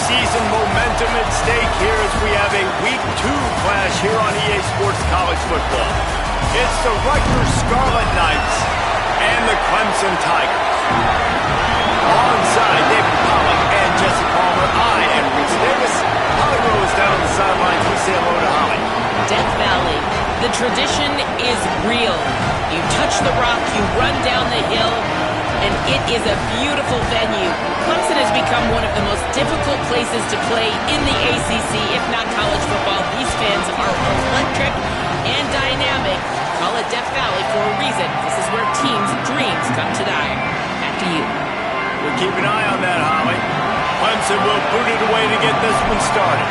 season momentum at stake here as we have a Week 2 clash here on EA Sports College Football. It's the Rutgers Scarlet Knights and the Clemson Tigers. Alongside David Pollock and Jesse Palmer, I am Rich Davis. Holly Rose down on the sidelines. We say hello to Holly. Death Valley, the tradition is real. You touch the rock, you run down the hill, and it is a beautiful venue. Clemson has become one of the most difficult places to play in the ACC, if not college football. These fans are electric and dynamic. Call it Death Valley for a reason. This is where teams' dreams come to die. Back to you. We'll keep an eye on that, Holly. Clemson will boot it away to get this one started.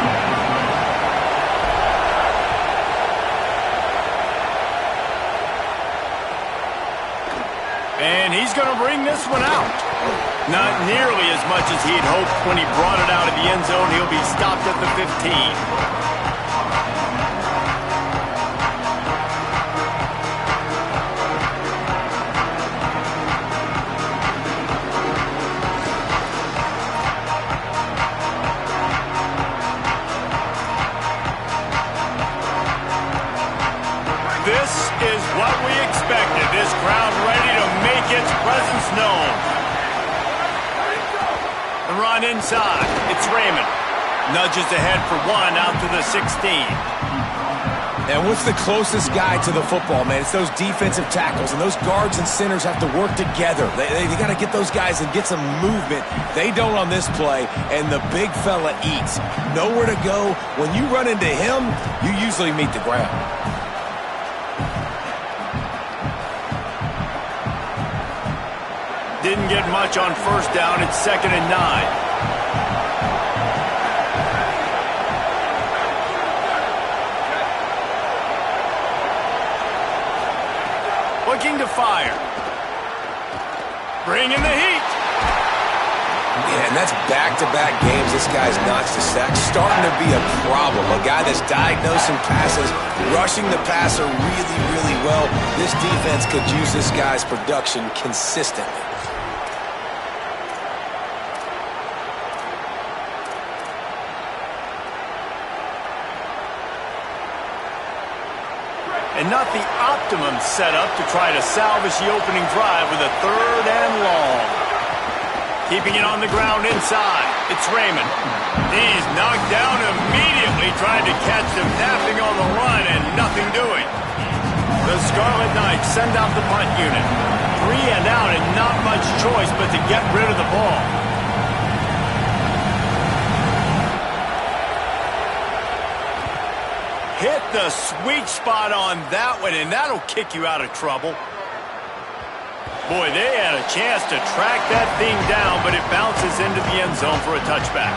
And he's going to bring this one out. Not nearly as much as he'd hoped when he brought it out of the end zone. He'll be stopped at the 15. This is what we expected. This crowd ready to make its presence known. The run inside. It's Raymond. Nudges ahead for one out to the 16. And what's the closest guy to the football, man? It's those defensive tackles, and those guards and centers have to work together. They got to get those guys and get some movement. They don't on this play, and the big fella eats. Nowhere to go. When you run into him, you usually meet the ground. Didn't get much on first down. It's 2nd and 9. Looking to fire. Bringing the heat. Yeah, and that's back-to-back games. This guy's notched a sack. Starting to be a problem. A guy that's diagnosing passes, rushing the passer really, really well. This defense could use this guy's production consistently. And not the optimum setup to try to salvage the opening drive with a 3rd and long. Keeping it on the ground inside. It's Raymond. He's knocked down immediately, trying to catch him napping on the run and nothing doing. The Scarlet Knights send out the punt unit. 3 and out and not much choice but to get rid of the ball. Hit the sweet spot on that one, and that'll kick you out of trouble. Boy, they had a chance to track that thing down, but it bounces into the end zone for a touchback.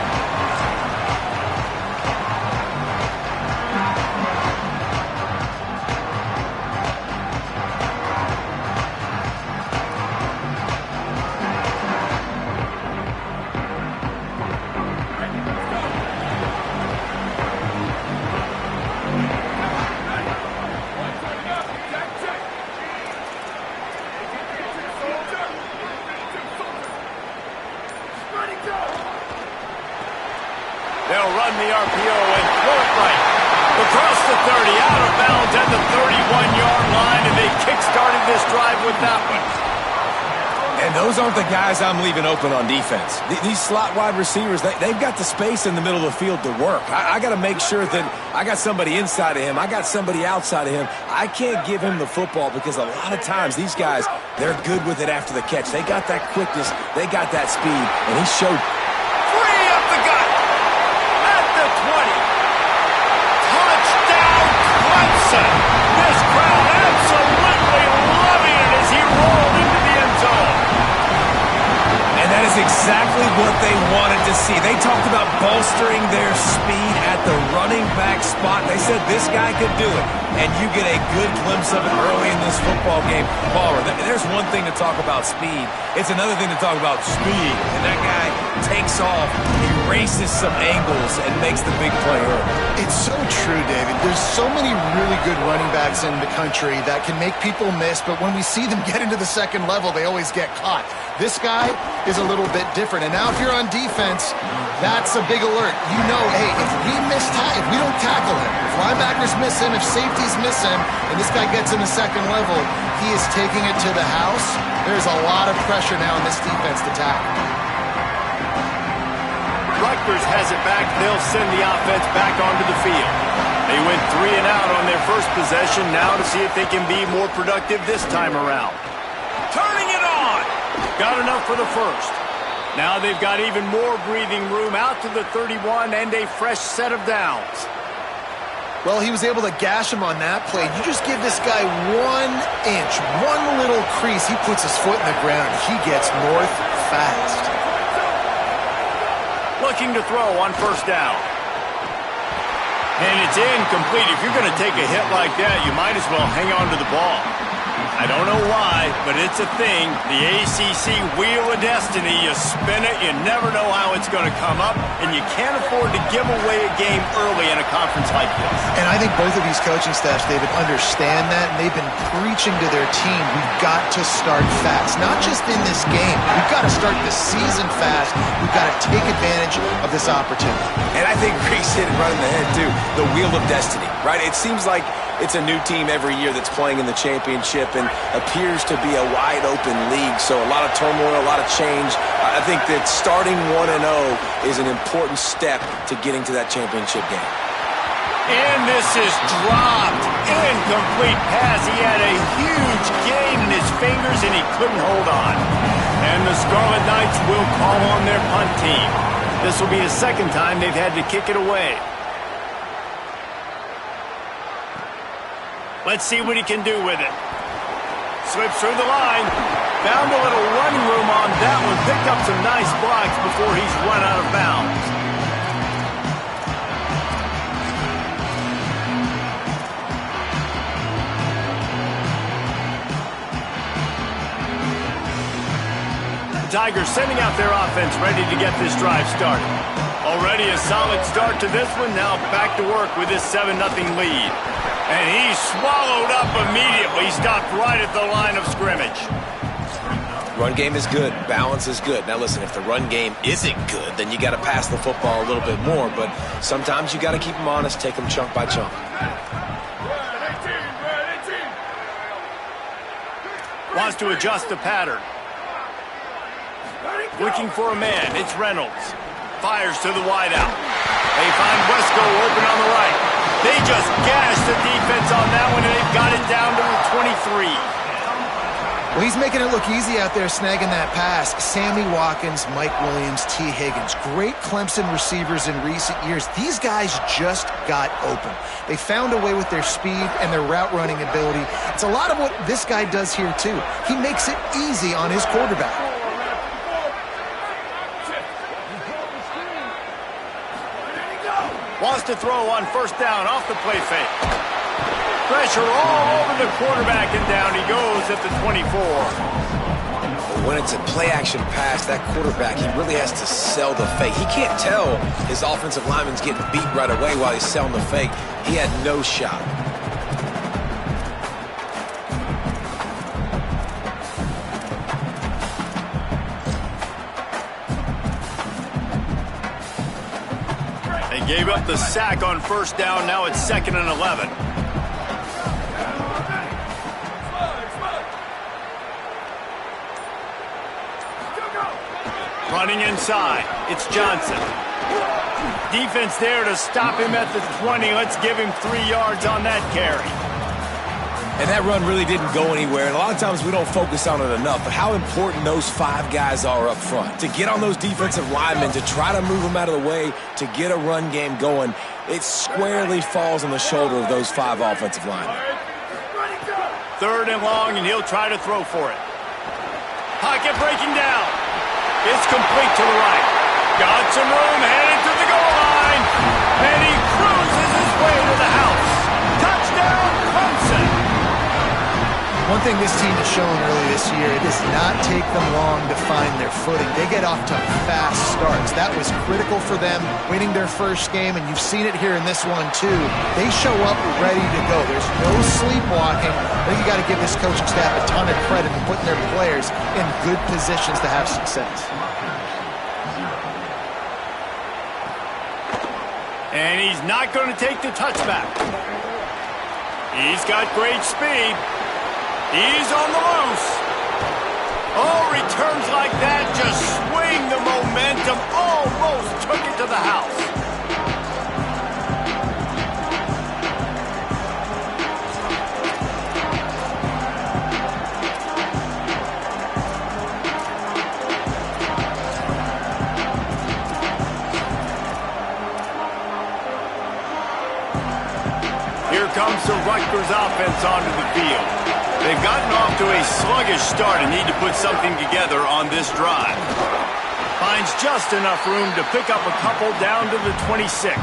They'll run the RPO and throw it right across the 30, out of bounds at the 31-yard line, and they kick-started this drive with that one. And those aren't the guys I'm leaving open on defense. These slot wide receivers, they've got the space in the middle of the field to work. I got to make sure that I got somebody inside of him. I got somebody outside of him. I can't give him the football because a lot of times these guys, they're good with it after the catch. They got that quickness. They got that speed, and he showed. Free up the gut at the 20. Touchdown, Clemson. This crowd absolutely loving it as he rolled into the end zone. And that is exactly what they wanted to see. They talked about bolstering their speed at the running back spot. They said this guy could do it. And you get a good glimpse of it early in this football game. Palmer, there's one thing to talk about speed. It's another thing to talk about speed. And that guy takes off, erases some angles, and makes the big play early. It's so true, David. There's so many really good running backs in the country that can make people miss, but when we see them get into the second level, they always get caught. This guy is a little bit different. And now if you're on defense, That's a big alert. You know, hey, if we don't tackle him, if linebackers miss him, if safeties miss him, and this guy gets in the second level, he is taking it to the house. There's a lot of pressure now in this defense to tackle. Rutgers has it back. They'll send the offense back onto the field. They went 3 and out on their first possession. Now to see if they can be more productive this time around. Turning it on. Got enough for the first. Now they've got even more breathing room out to the 31 and a fresh set of downs. Well, he was able to gash him on that play. You just give this guy 1 inch, one little crease. He puts his foot in the ground. He gets north fast. Looking to throw on first down. And it's incomplete. If you're going to take a hit like that, you might as well hang on to the ball. I don't know why, but it's a thing. The ACC Wheel of Destiny, you spin it, you never know how it's going to come up, and you can't afford to give away a game early in a conference like this. And I think both of these coaching staffs, David, understand that, and they've been preaching to their team, we've got to start fast. Not just in this game. We've got to start the season fast. We've got to take advantage of this opportunity. And I think Reese hit it right in the head, too. The Wheel of Destiny, right? It seems like it's a new team every year that's playing in the championship and appears to be a wide-open league. So a lot of turmoil, a lot of change. I think that starting 1-0 is an important step to getting to that championship game. And this is dropped. Incomplete pass. He had a huge gain in his fingers, and he couldn't hold on. And the Scarlet Knights will call on their punt team. This will be the second time they've had to kick it away. Let's see what he can do with it. Slips through the line. Found a little running room on that one. Picked up some nice blocks before he's run out of bounds. The Tigers sending out their offense ready to get this drive started. Already a solid start to this one. Now back to work with this 7-0 lead. And he swallowed up immediately. Stopped right at the line of scrimmage. Run game is good. Balance is good. Now listen, if the run game isn't good, then you got to pass the football a little bit more. But sometimes you got to keep them honest, take them chunk by chunk. Wants to adjust the pattern. Looking for a man. It's Reynolds. Fires to the wideout. They find Wesco open on the right. They just gashed the defense on that one, and they've got it down to the 23. Well, he's making it look easy out there snagging that pass. Sammy Watkins, Mike Williams, T. Higgins. Great Clemson receivers in recent years. These guys just got open. They found a way with their speed and their route running ability. It's a lot of what this guy does here, too. He makes it easy on his quarterback. Wants to throw on first down off the play fake. Pressure all over the quarterback, and down he goes at the 24. When it's a play-action pass, that quarterback, he really has to sell the fake. He can't tell his offensive lineman's getting beat right away while he's selling the fake. He had no shot. Gave up the sack on first down. Now it's 2nd and 11. Running inside. It's Johnson. Defense there to stop him at the 20. Let's give him 3 yards on that carry. And that run really didn't go anywhere, and a lot of times we don't focus on it enough, but how important those 5 guys are up front. To get on those defensive linemen, to try to move them out of the way, to get a run game going, it squarely falls on the shoulder of those 5 offensive linemen. 3rd and long, and he'll try to throw for it. Pocket breaking down. It's complete to the right. Got some room, headed to the goal line, and he cruises his way to the house. Touchdown, Clemson. One thing this team has shown early this year, it does not take them long to find their footing. They get off to fast starts. That was critical for them, winning their first game, and you've seen it here in this one too. They show up ready to go. There's no sleepwalking. I think you got to give this coaching staff a ton of credit for putting their players in good positions to have success. And he's not going to take the touchback. He's got great speed. He's on the loose. Oh, returns like that just swing the momentum. Almost took it to the house. Here comes the Rutgers offense onto the field. They've gotten off to a sluggish start and need to put something together on this drive. Finds just enough room to pick up a couple down to the 26.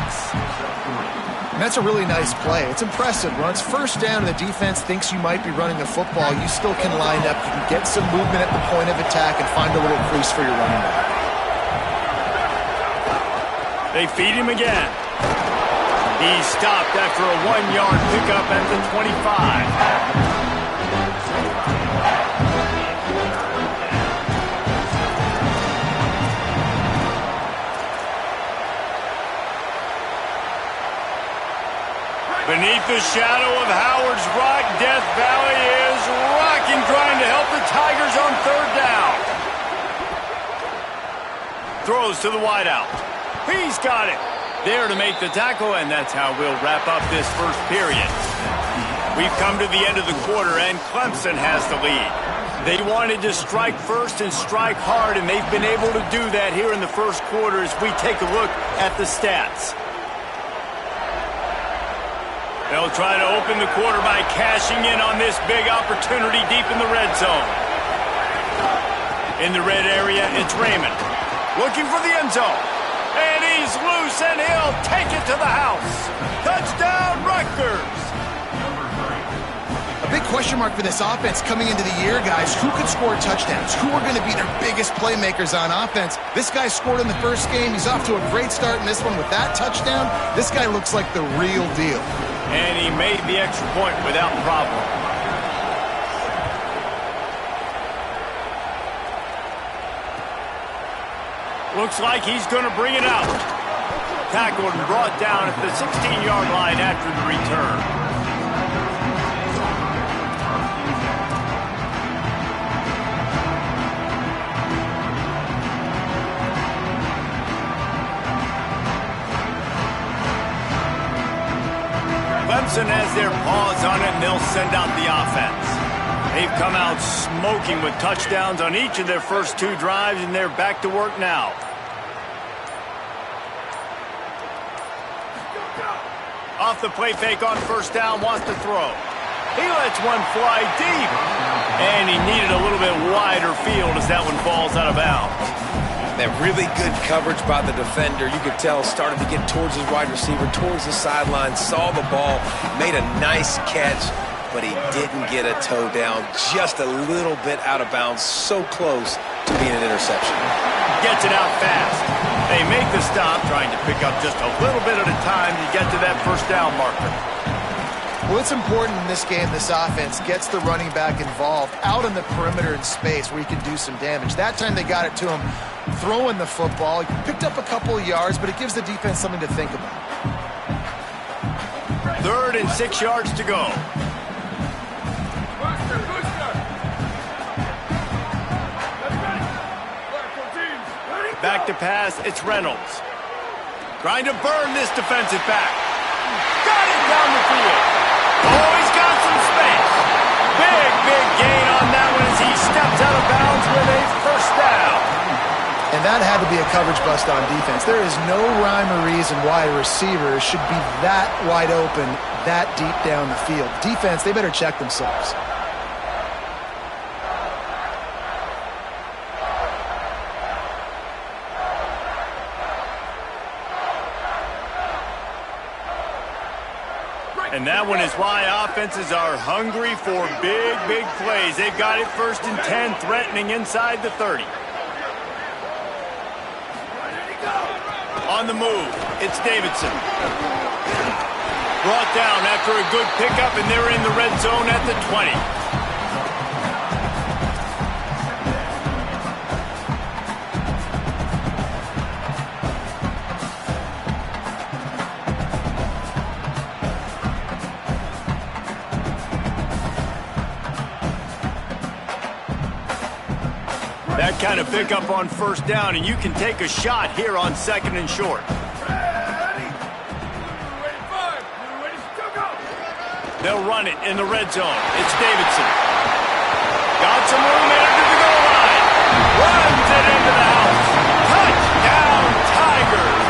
And that's a really nice play. It's impressive. When it's first down and the defense thinks you might be running the football, you still can line up. You can get some movement at the point of attack and find a little crease for your running back. They feed him again. He's stopped after a 1-yard pickup at the 25. Beneath the shadow of Howard's Rock, Death Valley is rocking, trying to help the Tigers on third down. Throws to the wideout. He's got it. There to make the tackle, and that's how we'll wrap up this first period. We've come to the end of the quarter, and Clemson has the lead. They wanted to strike first and strike hard, and they've been able to do that here in the first quarter as we take a look at the stats. They'll try to open the quarter by cashing in on this big opportunity deep in the red zone. In the red area, it's Raymond. Looking for the end zone. And he's loose, and he'll take it to the house. Touchdown, Rutgers! A big question mark for this offense coming into the year, guys. Who could score touchdowns? Who are going to be their biggest playmakers on offense? This guy scored in the first game. He's off to a great start in this one with that touchdown. This guy looks like the real deal. And he made the extra point without problem. Looks like he's going to bring it out. Tackled and brought down at the 16-yard line after the return. Clemson has their paws on it, and they'll send out the offense. They've come out smoking with touchdowns on each of their first two drives, and they're back to work now. Off the play fake on first down, wants to throw. He lets one fly deep. And he needed a little bit wider field as that one falls out of bounds. That really good coverage by the defender, you could tell, started to get towards his wide receiver, towards the sideline, saw the ball, made a nice catch, but he didn't get a toe down, just a little bit out of bounds, so close to being an interception. Gets it out fast. They make the stop, trying to pick up just a little bit at a time to get to that first down marker. Well, it's important in this game, this offense gets the running back involved out in the perimeter in space where he can do some damage. That time they got it to him throwing the football. He picked up a couple of yards, but it gives the defense something to think about. 3rd and 6 yards to go. Back to pass, it's Reynolds. Trying to burn this defensive back. Got it down the field. Oh, he's got some space. Big gain on that one as he steps out of bounds with a first down. And that had to be a coverage bust on defense. There is no rhyme or reason why a receiver should be that wide open, that deep down the field. Defense, they better check themselves. And that one is why offenses are hungry for big plays. They've got it 1st and 10, threatening inside the 30. On the move, it's Davidson. Brought down after a good pickup, and they're in the red zone at the 20. that kind of pickup on first down, and you can take a shot here on 2nd and short. They'll run it in the red zone. It's Davidson. Got some room there to the goal line. Runs it into the house. Touchdown, Tigers.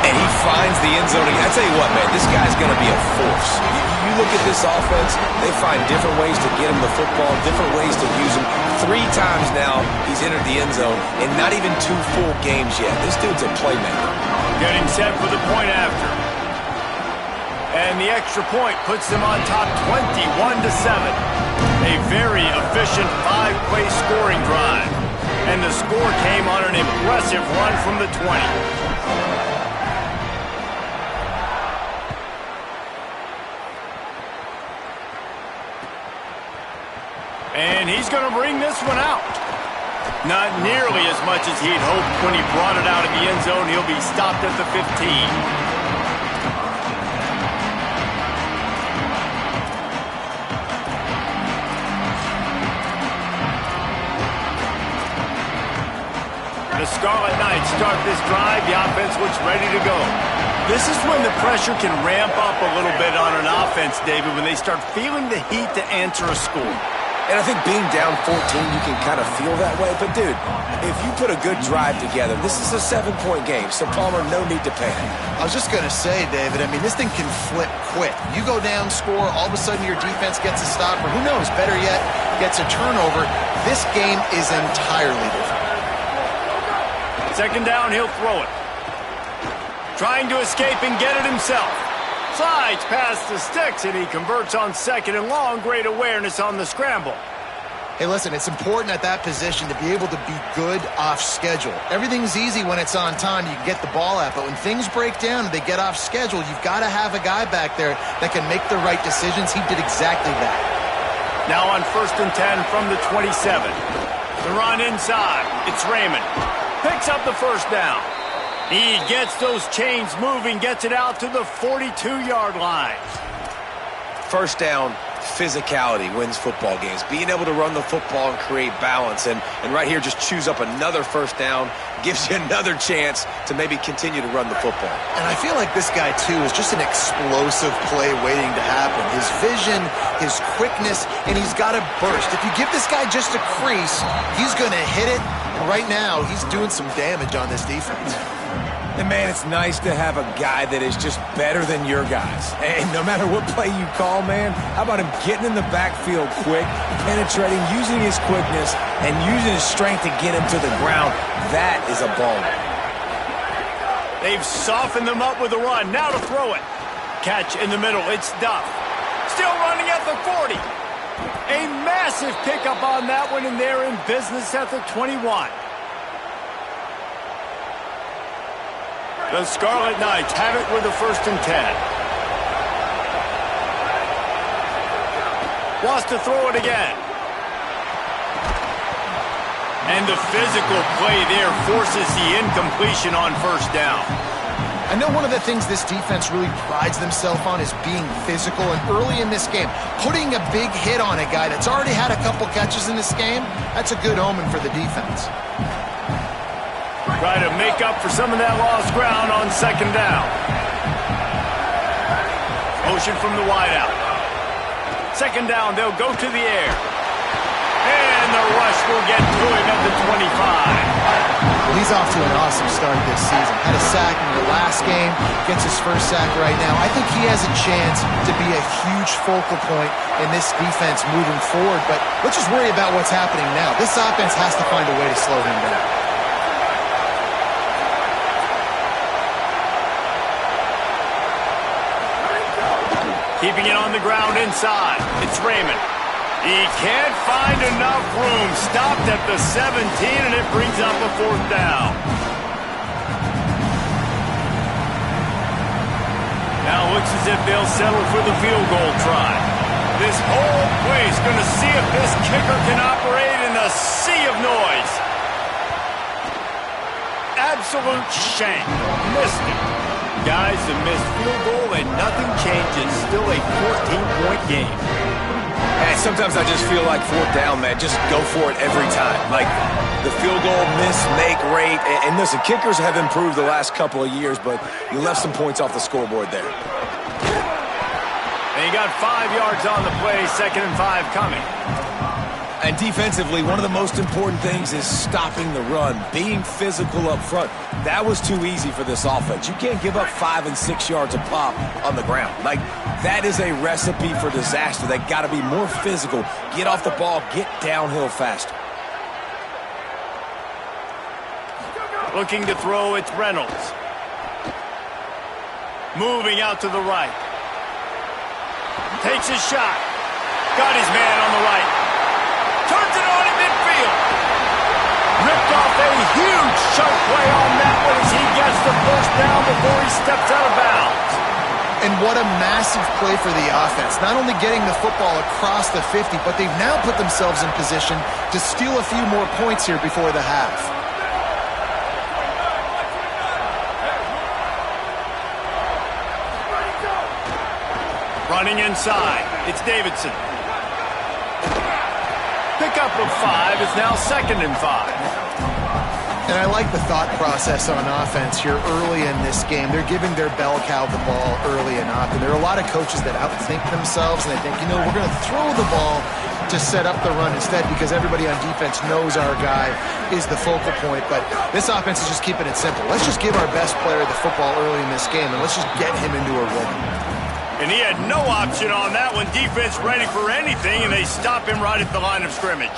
And he finds the end zone. I tell you what, man, this guy's going to be a force. You look at this offense, they find different ways to get him the football, different ways to use him. 3 times now he's entered the end zone, and not even 2 full games yet. This dude's a playmaker. Getting set for the point after. And the extra point puts them on top 21-7. A very efficient 5-play scoring drive. And the score came on an impressive run from the 20. And he's going to bring this one out. Not nearly as much as he'd hoped when he brought it out of the end zone. He'll be stopped at the 15. The Scarlet Knights start this drive. The offense looks ready to go. This is when the pressure can ramp up a little bit on an offense, David, when they start feeling the heat to answer a score. And I think being down 14, you can kind of feel that way. But, dude, if you put a good drive together, this is a 7-point game. So, Palmer, no need to panic. I was just going to say, David, I mean, this thing can flip quick. You go down, score, all of a sudden your defense gets a stop, or who knows, better yet, gets a turnover. This game is entirely different. 2nd down, he'll throw it. Trying to escape and get it himself. Slides past the sticks, and he converts on 2nd and long. Great awareness on the scramble. Hey, listen, it's important at that position to be able to be good off schedule. Everything's easy when it's on time. You can get the ball out, but when things break down and they get off schedule, you've got to have a guy back there that can make the right decisions. He did exactly that. Now on 1st and 10 from the 27. The run inside. It's Raymond. Picks up the first down. He gets those chains moving, gets it out to the 42-yard line. First down, physicality wins football games. Being able to run the football and create balance. And right here, just choose up another first down, gives you another chance to maybe continue to run the football. And I feel like this guy, too, is just an explosive play waiting to happen. His vision, his quickness, and he's got a burst. If you give this guy just a crease, he's going to hit it. And right now, he's doing some damage on this defense. And, man, it's nice to have a guy that is just better than your guys. And no matter what play you call, man, how about him getting in the backfield quick, penetrating, using his quickness, and using his strength to get him to the ground? That is a baller. They've softened them up with a run. Now to throw it. Catch in the middle. It's Duff. Still running at the 40. A massive pickup on that one, and they're in business at the 21. The Scarlet Knights have it with the 1st and 10. Wants to throw it again. And the physical play there forces the incompletion on 1st down. I know one of the things this defense really prides themselves on is being physical, and early in this game, putting a big hit on a guy that's already had a couple catches in this game, that's a good omen for the defense. Try to make up for some of that lost ground on 2nd down. Motion from the wideout. 2nd down, they'll go to the air. And the rush will get to him at the 25. Well, he's off to an awesome start this season. Had a sack in the last game, gets his first sack right now. I think he has a chance to be a huge focal point in this defense moving forward, but let's just worry about what's happening now. This offense has to find a way to slow him down. Keeping it on the ground inside. It's Raymond. He can't find enough room. Stopped at the 17, and it brings up a 4th down. Now looks as if they'll settle for the field goal try. This whole place going to see if this kicker can operate in a sea of noise. Absolute shank. Missed it. Guys, a missed field goal and nothing changes. Still a 14-point game. Hey, Sometimes I just feel like fourth down, man, just go for it every time. Like the field goal miss-make rate. And listen, kickers have improved the last couple of years, but you left some points off the scoreboard there. And you got 5 yards on the play, 2nd and 5 coming. And defensively, one of the most important things is stopping the run, being physical up front. That was too easy for this offense. You can't give up 5 and 6 yards a pop on the ground. Like, that is a recipe for disaster. They got to be more physical, get off the ball, get downhill faster. Looking to throw, it's Reynolds. Moving out to the right. Takes his shot. Got his man on the right. Turns it on in midfield. Ripped off a huge chunk play on that one as he gets the first down before he steps out of bounds. And what a massive play for the offense. Not only getting the football across the 50, but they've now put themselves in position to steal a few more points here before the half. Running inside, it's Davidson. Pickup of 5 is now 2nd and 5. And I like the thought process on offense here early in this game. They're giving their bell cow the ball early and often. There are a lot of coaches that outthink themselves, and they think, we're going to throw the ball to set up the run instead because everybody on defense knows our guy is the focal point. But this offense is just keeping it simple. Let's just give our best player the football early in this game, and let's just get him into a rhythm. And he had no option on that one. Defense ready for anything, and they stop him right at the line of scrimmage.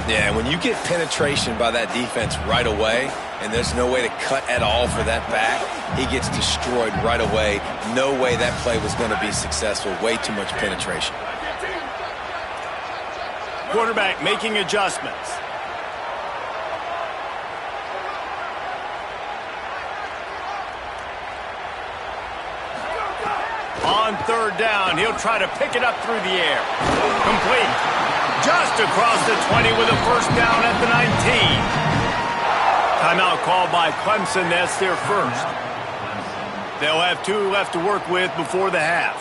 Yeah, when you get penetration by that defense right away, and there's no way to cut at all for that back, he gets destroyed right away. No way that play was going to be successful. Way too much penetration. Quarterback making adjustments. On 3rd down, he'll try to pick it up through the air. Complete. Just across the 20 with a first down at the 19. Timeout called by Clemson. That's their first. They'll have 2 left to work with before the half.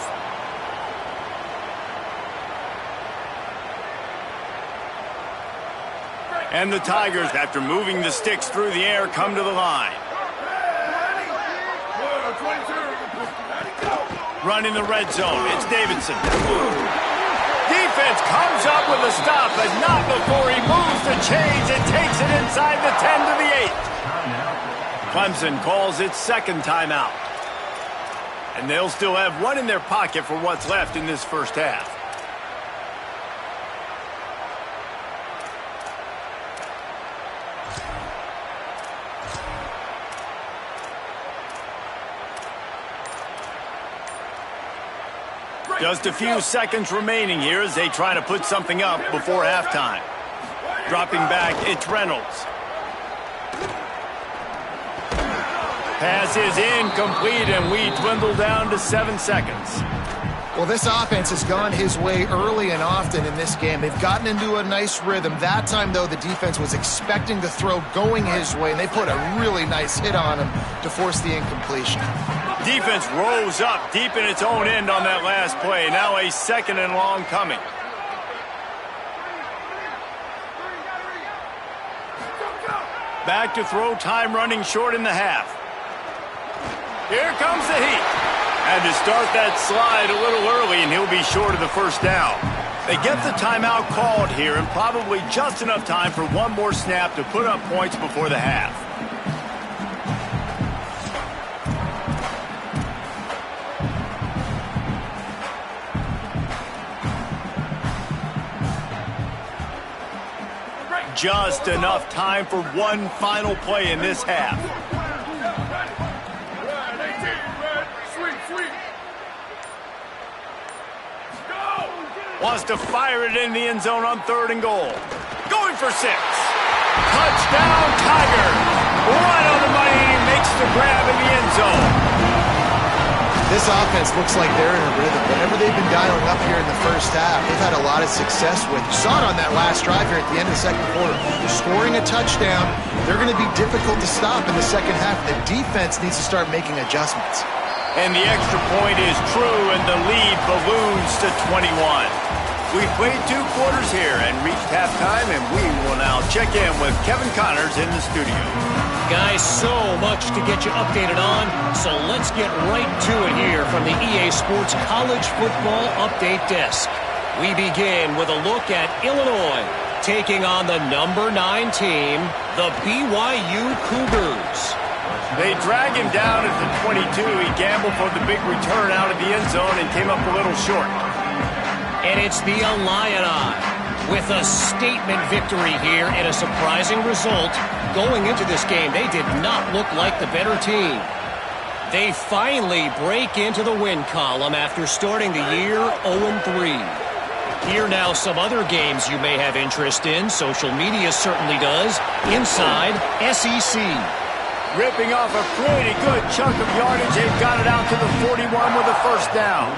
And the Tigers, after moving the sticks through the air, come to the line. Running the red zone, it's Davidson. Defense comes up with a stop, but not before he moves the chains and takes it inside the 10 to the 8. Clemson calls its 2nd timeout. And they'll still have 1 in their pocket for what's left in this first half. Just a few seconds remaining here as they try to put something up before halftime. Dropping back, it's Reynolds. Pass is incomplete, and we dwindle down to 7 seconds. Well, this offense has gone his way early and often in this game. They've gotten into a nice rhythm. That time, though, the defense was expecting the throw going his way, and they put a really nice hit on him to force the incompletion. Defense rose up deep in its own end on that last play. Now a 2nd and long coming. Back to throw, time running short in the half. Here comes the heat. Had to start that slide a little early, and he'll be short of the first down. They get the timeout called here, and probably just enough time for 1 more snap to put up points before the half. Just enough time for 1 final play in this half. Wants to fire it in the end zone on 3rd and goal. Going for 6. Touchdown, Tiger. Right on the money, and he makes the grab in the end zone. This offense looks like they're in a rhythm. Whatever they've been dialing up here in the first half, they've had a lot of success with. You saw it on that last drive here at the end of the 2nd quarter. Scoring a touchdown, they're going to be difficult to stop in the 2nd half. The defense needs to start making adjustments. And the extra point is true, and the lead balloons to 21. We've played 2 quarters here and reached halftime, and we will now check in with Kevin Connors in the studio. Guys, so much to get you updated on, so let's get right to it here from the EA Sports College Football Update Desk. We begin with a look at Illinois, taking on the number 9 team, the BYU Cougars. They drag him down at the 22. He gambled for the big return out of the end zone and came up a little short. And it's the Illini with a statement victory here and a surprising result. Going into this game, they did not look like the better team. They finally break into the win column after starting the year 0-3. Here now some other games you may have interest in. Social media certainly does. Inside SEC. Ripping off a pretty good chunk of yardage. They've got it out to the 41 with a first down.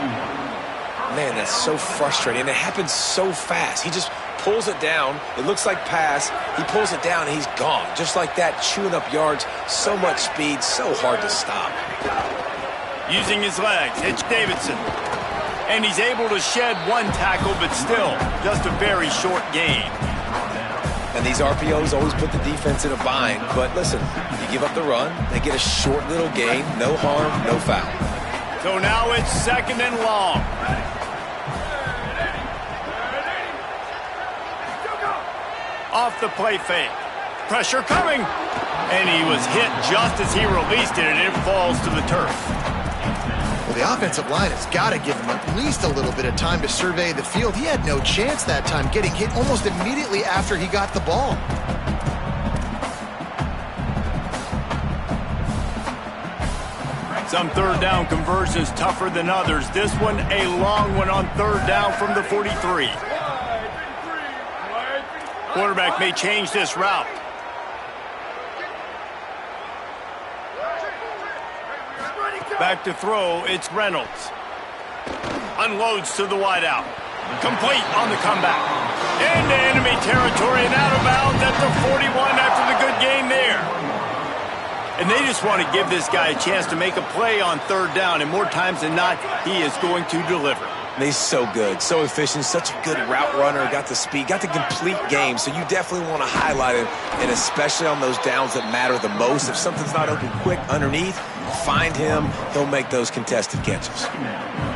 Man, that's so frustrating. And it happens so fast. He just pulls it down. It looks like pass. He pulls it down, and he's gone. Just like that, chewing up yards. So much speed, so hard to stop. Using his legs, it's Davidson. And he's able to shed 1 tackle, but still, just a very short gain. And these RPOs always put the defense in a bind. But listen, you give up the run, they get a short little gain. No harm, no foul. So now it's 2nd and long. Off the play fake. Pressure coming. And he was hit just as he released it, and it falls to the turf. Well, the offensive line has got to give him at least a little bit of time to survey the field. He had no chance that time, getting hit almost immediately after he got the ball. Some 3rd down conversions tougher than others. This one, a long one on 3rd down from the 43. Quarterback may change this route. Back to throw, it's Reynolds. Unloads to the wideout. Complete on the comeback. Into enemy territory and out of bounds at the 41 after the good game there. And they just want to give this guy a chance to make a play on 3rd down, and more times than not, he is going to deliver. He's so good, so efficient, such a good route runner, got the speed, got the complete game, so you definitely want to highlight him, and especially on those downs that matter the most. If something's not open quick underneath, find him, he'll make those contested catches.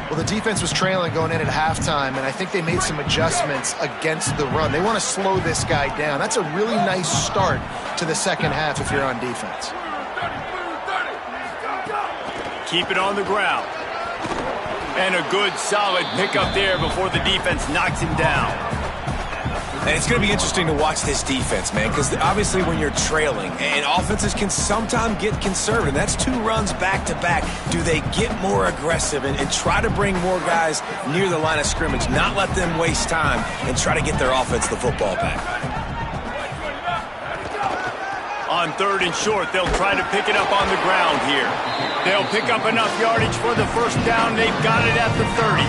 Well, the defense was trailing going in at halftime, and I think they made some adjustments against the run. They want to slow this guy down. That's a really nice start to the second half if you're on defense. Keep it on the ground. And a good, solid pickup there before the defense knocks him down. And it's going to be interesting to watch this defense, man, because obviously when you're trailing, and offenses can sometimes get conservative. That's 2 runs back-to-back. Do they get more aggressive and try to bring more guys near the line of scrimmage, not let them waste time, and try to get their offense the football back? On 3rd and short, they'll try to pick it up on the ground here. They'll pick up enough yardage for the first down. They've got it at the 30.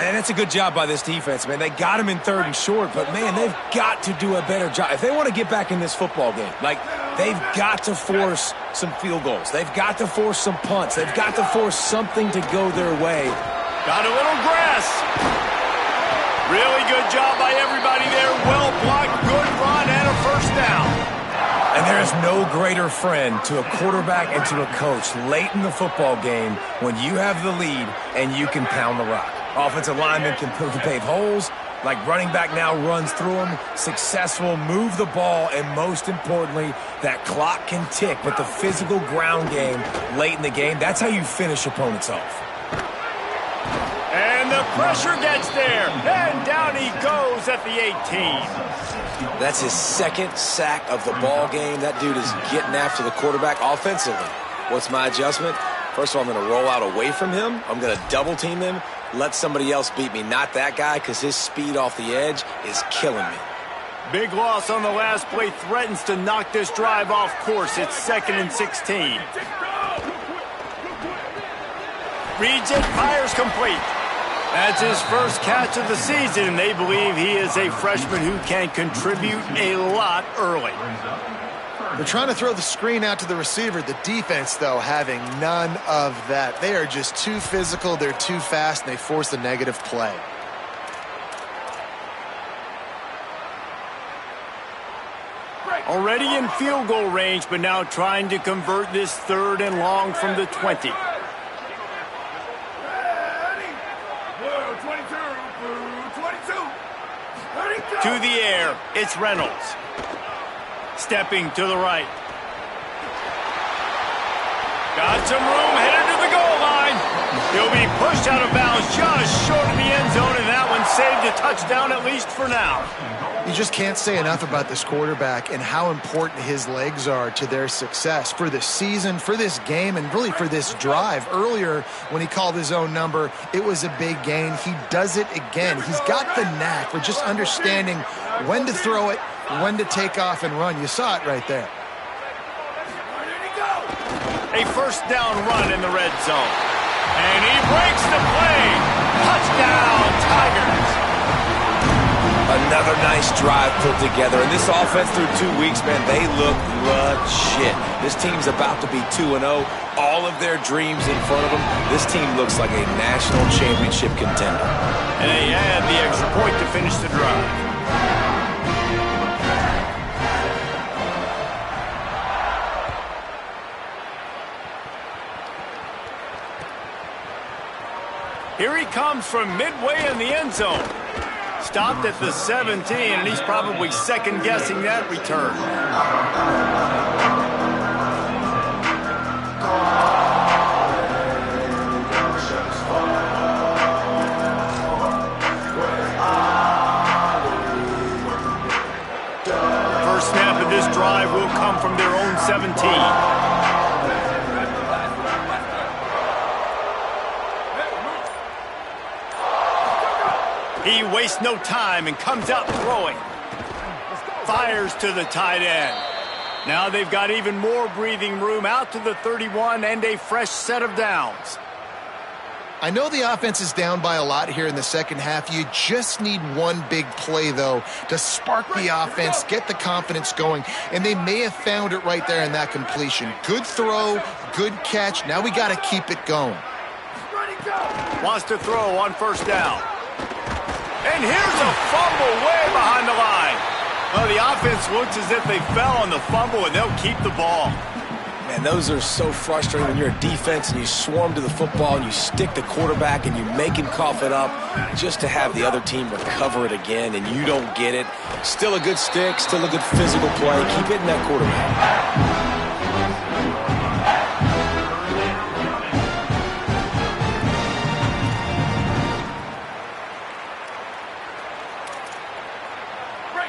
And that's a good job by this defense, man. They got him in 3rd and short, but, man, they've got to do a better job. If they want to get back in this football game, like, they've got to force some field goals. They've got to force some punts. They've got to force something to go their way. Got a little grass. Really good job by everybody there. Well blocked, good run, and a first down. And there is no greater friend to a quarterback and to a coach late in the football game when you have the lead and you can pound the rock. Offensive linemen can pave holes, like running back now runs through them, successful, move the ball, and most importantly, that clock can tick. But the physical ground game late in the game, that's how you finish opponents off. And the pressure gets there, and down he goes at the 18. That's his 2nd sack of the ball game. That dude is getting after the quarterback offensively. What's my adjustment? First of all, I'm going to roll out away from him. I'm going to double team him, let somebody else beat me, not that guy, because his speed off the edge is killing me. Big loss on the last play, threatens to knock this drive off course. It's 2nd and 16. Reads it, fires complete. That's his first catch of the season, and they believe he is a freshman who can contribute a lot early. They're trying to throw the screen out to the receiver. The defense, though, having none of that. They are just too physical, they're too fast, and they force a negative play. Already in field goal range, but now trying to convert this 3rd and long from the 20. To the air, it's Reynolds. Stepping to the right. Got some room, headed to the goal line. He'll be pushed out of bounds just short of the end zone, and that one saved a touchdown, at least for now. You just can't say enough about this quarterback and how important his legs are to their success for this season, for this game, and really for this drive. Earlier, when he called his own number, it was a big gain. He does it again. He's got the knack for just understanding when to throw it, when to take off and run. You saw it right there. A first down run in the red zone. And he breaks the play. Touchdown, Tigers. Another nice drive put together. And this offense through 2 weeks, man, they look legit. This team's about to be 2-0. All of their dreams in front of them. This team looks like a national championship contender. And they add the extra point to finish the drive. Here he comes from midway in the end zone. Stopped at the 17, and he's probably second-guessing that return. First snap of this drive will come from their own 17. He wastes no time and comes out throwing. Fires to the tight end. Now they've got even more breathing room out to the 31 and a fresh set of downs. I know the offense is down by a lot here in the second half. You just need one big play, though, to spark the offense, get the confidence going, and they may have found it right there in that completion. Good throw, good catch. Now we got to keep it going. Wants to throw on first down. And here's a fumble way behind the line. Well, the offense looks as if they fell on the fumble, and they'll keep the ball. Man, those are so frustrating when you're a defense and you swarm to the football and you stick the quarterback and you make him cough it up just to have the other team recover it again and you don't get it. Still a good stick, still a good physical play. Keep hitting that quarterback.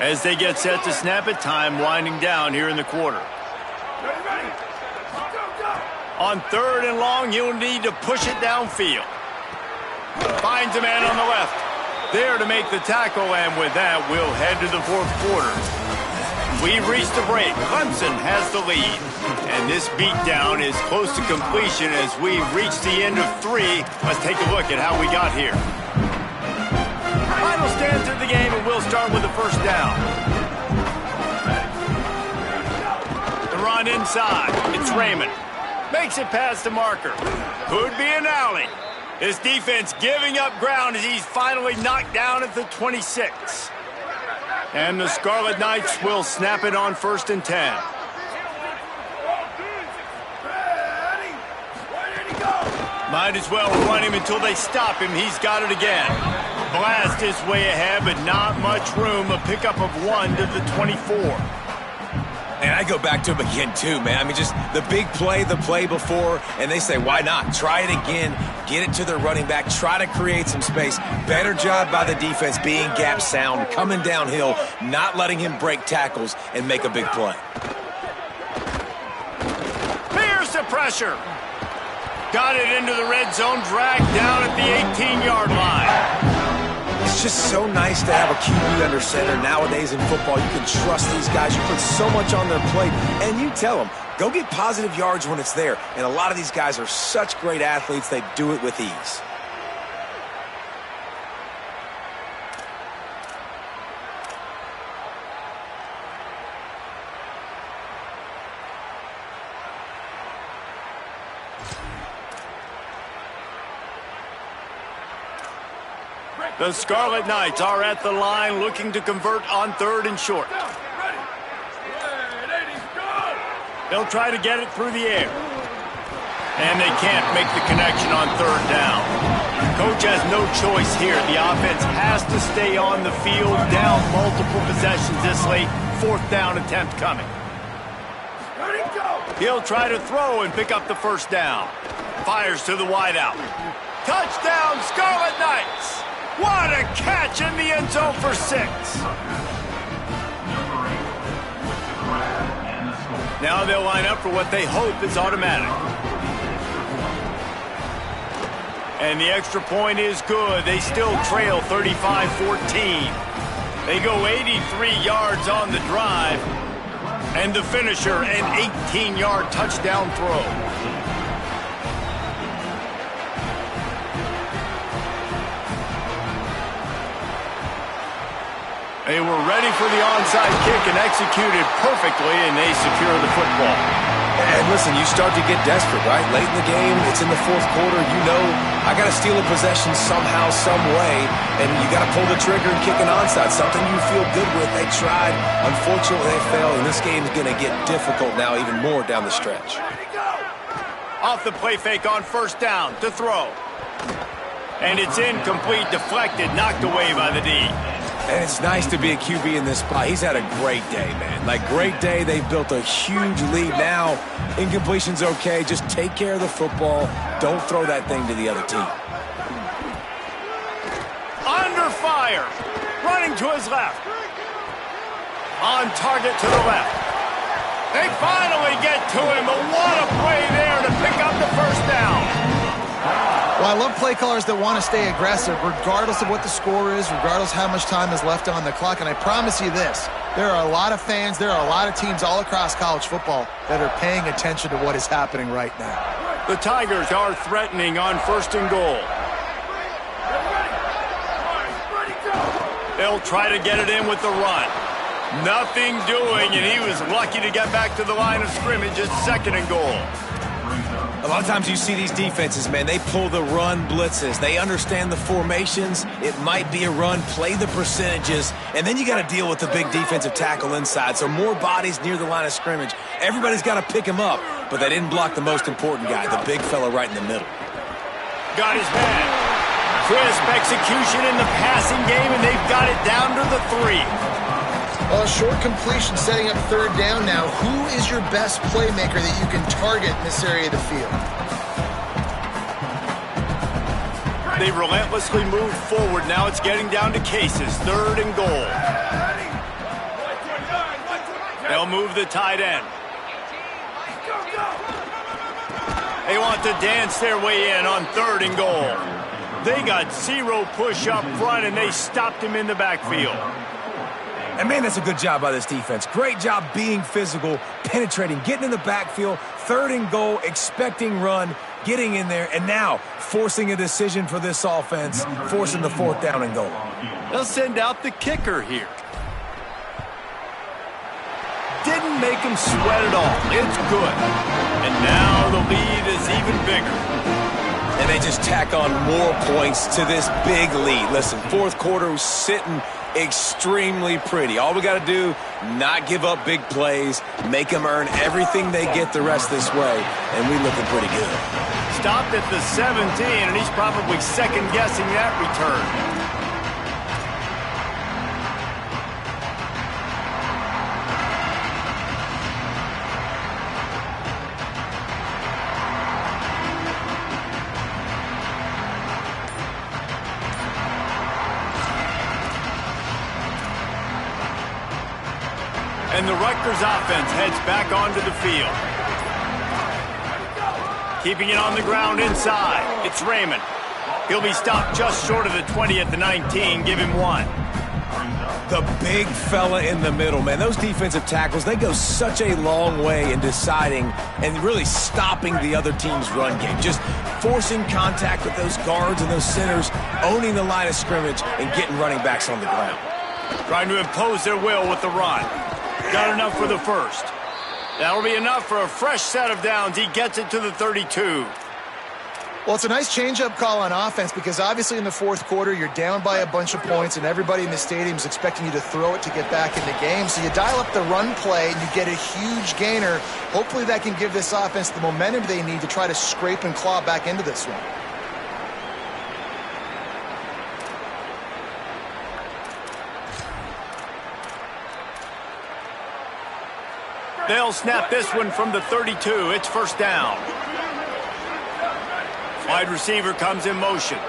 As they get set to snap it, time winding down here in the quarter. On 3rd and long, he'll need to push it downfield. Finds a man on the left. There to make the tackle, and with that, we'll head to the 4th quarter. We've reached the break. Clemson has the lead. And this beatdown is close to completion as we've reached the end of 3. Let's take a look at how we got here. Final stands of the game, and we'll start with the first down. The run inside. It's Raymond. Makes it past the marker. Could be an alley. This defense giving up ground as he's finally knocked down at the 26. And the Scarlet Knights will snap it on 1st and 10. Might as well run him until they stop him. He's got it again. Blast his way ahead, but not much room. A pickup of 1 to the 24. And I go back to him again, too, man. I mean, just the big play, the play before, and they say, why not? Try it again, get it to their running back, try to create some space. Better job by the defense being gap sound, coming downhill, not letting him break tackles and make a big play. Here's the pressure. Got it into the red zone, dragged down at the 18-yard line. It's just so nice to have a QB under center. Nowadays in football, you can trust these guys. You put so much on their plate, and you tell them, go get positive yards when it's there. And a lot of these guys are such great athletes, they do it with ease. The Scarlet Knights are at the line looking to convert on 3rd and short. They'll try to get it through the air. And they can't make the connection on third down. Coach has no choice here. The offense has to stay on the field, down multiple possessions this late. Fourth down attempt coming. He'll try to throw and pick up the first down. Fires to the wideout. Touchdown, Scarlet Knights! What a catch in the end zone for 6. Now they'll line up for what they hope is automatic. And the extra point is good. They still trail 35-14. They go 83 yards on the drive. And the finisher, an 18-yard touchdown throw. They were ready for the onside kick and executed perfectly, and they secure the football. And listen, you start to get desperate, right? Late in the game, it's in the fourth quarter. You know, I got to steal a possession somehow, some way, and you got to pull the trigger and kick an onside, something you feel good with. They tried. Unfortunately, they failed, and this game's going to get difficult now even more down the stretch. Off the play fake on first down to throw. And it's incomplete, deflected, knocked away by the D. And it's nice to be a QB in this spot. He's had a great day, man. Like, great day. They've built a huge lead now. Incompletion's okay. Just take care of the football. Don't throw that thing to the other team. Under fire. Running to his left. On target to the left. They finally get to him. But what a play there to pick up the first down. Well, I love play callers that want to stay aggressive regardless of what the score is, regardless how much time is left on the clock. And I promise you this, there are a lot of fans, there are a lot of teams all across college football that are paying attention to what is happening right now. The Tigers are threatening on first and goal. They'll try to get it in with the run. Nothing doing, and he was lucky to get back to the line of scrimmage at second and goal. A lot of times you see these defenses, man, they pull the run blitzes. They understand the formations. It might be a run, play the percentages, and then you got to deal with the big defensive tackle inside. So more bodies near the line of scrimmage. Everybody's got to pick him up, but they didn't block the most important guy, the big fella right in the middle. Got his man. Crisp execution in the passing game, and they've got it down to the 3. Well, a short completion setting up third down now. Who is your best playmaker that you can target in this area of the field? They relentlessly move forward. Now it's getting down to cases. Third and goal. They'll move the tight end. They want to dance their way in on third and goal. They got 0 push up front, and they stopped him in the backfield. And, man, that's a good job by this defense. Great job being physical, penetrating, getting in the backfield, third and goal, expecting run, getting in there, and now forcing a decision for this offense, forcing the fourth down and goal. They'll send out the kicker here. Didn't make him sweat at all. It's good. And now the lead is even bigger. And they just tack on more points to this big lead. Listen, fourth quarter was sitting extremely pretty. All we got to do, not give up big plays, make them earn everything they get the rest this way, and we looking pretty good. Stopped at the 17, and he's probably second-guessing that return. And the Rutgers offense heads back onto the field. Keeping it on the ground inside. It's Raymond. He'll be stopped just short of the 20 at the 19. Give him 1. The big fella in the middle, man. Those defensive tackles, they go such a long way in deciding and really stopping the other team's run game. Just forcing contact with those guards and those centers, owning the line of scrimmage, and getting running backs on the ground. Trying to impose their will with the run. Got enough for the first. That'll be enough for a fresh set of downs. He gets it to the 32. Well, it's a nice change-up call on offense because obviously in the fourth quarter, you're down by a bunch of points and everybody in the stadium is expecting you to throw it to get back in the game. So you dial up the run play and you get a huge gainer. Hopefully that can give this offense the momentum they need to try to scrape and claw back into this one. They'll snap this one from the 32. It's first down. Wide receiver comes in motion.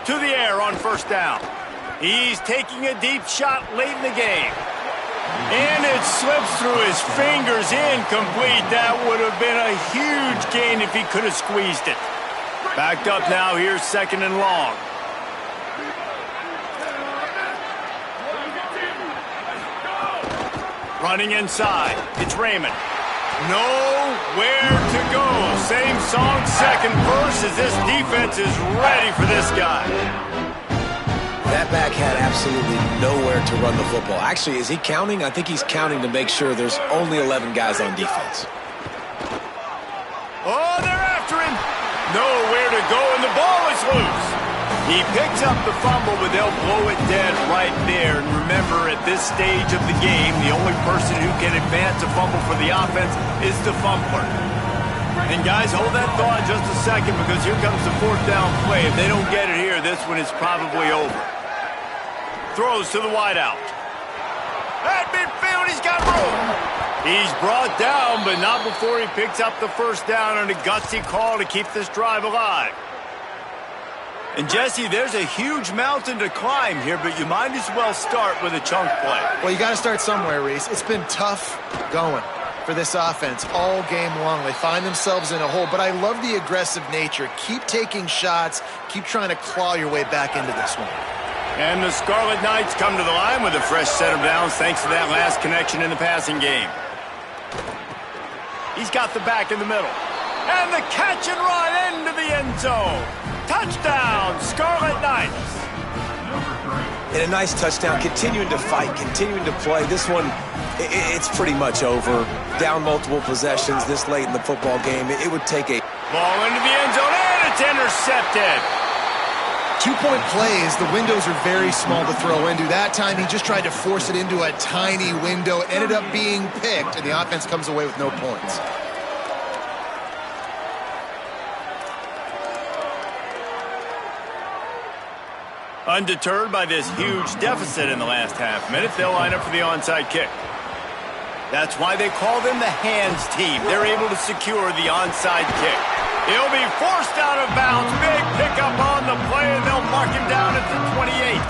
To the air on first down. He's taking a deep shot late in the game. And it slips through his fingers, incomplete. That would have been a huge gain if he could have squeezed it. Backed up now, here's second and long. Running inside, it's Raymond. Nowhere to go. Same song, second verse, as this defense is ready for this guy. That back had absolutely nowhere to run the football. Actually, is he counting? I think he's counting to make sure there's only 11 guys on defense. Oh, they're after him. Nowhere to go, and the ball is loose. He picks up the fumble, but they'll blow it dead right there. And remember, at this stage of the game, the only person who can advance a fumble for the offense is the fumbler. And guys, hold that thought just a second, because here comes the fourth down play. If they don't get it here, this one is probably over. Throws to the wideout. At midfield, he's got room. He's brought down, but not before he picks up the first down on a gutsy call to keep this drive alive. And, Jesse, there's a huge mountain to climb here, but you might as well start with a chunk play. Well, you got to start somewhere, Reese. It's been tough going for this offense all game long. They find themselves in a hole, but I love the aggressive nature. Keep taking shots. Keep trying to claw your way back into this one. And the Scarlet Knights come to the line with a fresh set of downs thanks to that last connection in the passing game. He's got the back in the middle. And the catch and run into the end zone. Touchdown, Scarlet Knights. And a nice touchdown, continuing to fight, continuing to play. This one, it's pretty much over. Down multiple possessions this late in the football game. It would take a... Ball into the end zone, and it's intercepted. 2-point plays, the windows are very small to throw into. That time, he just tried to force it into a tiny window. It ended up being picked, and the offense comes away with no points. Undeterred by this huge deficit in the last half minute, they'll line up for the onside kick. That's why they call them the hands team. They're able to secure the onside kick. He'll be forced out of bounds. Big pickup on the play, and they'll mark him down at the 28.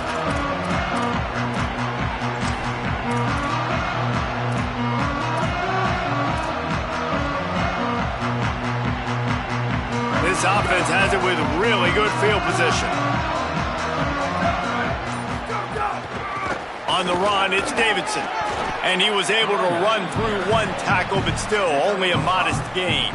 This offense has it with really good field position. On the run, it's Davidson. And he was able to run through one tackle, but still only a modest gain.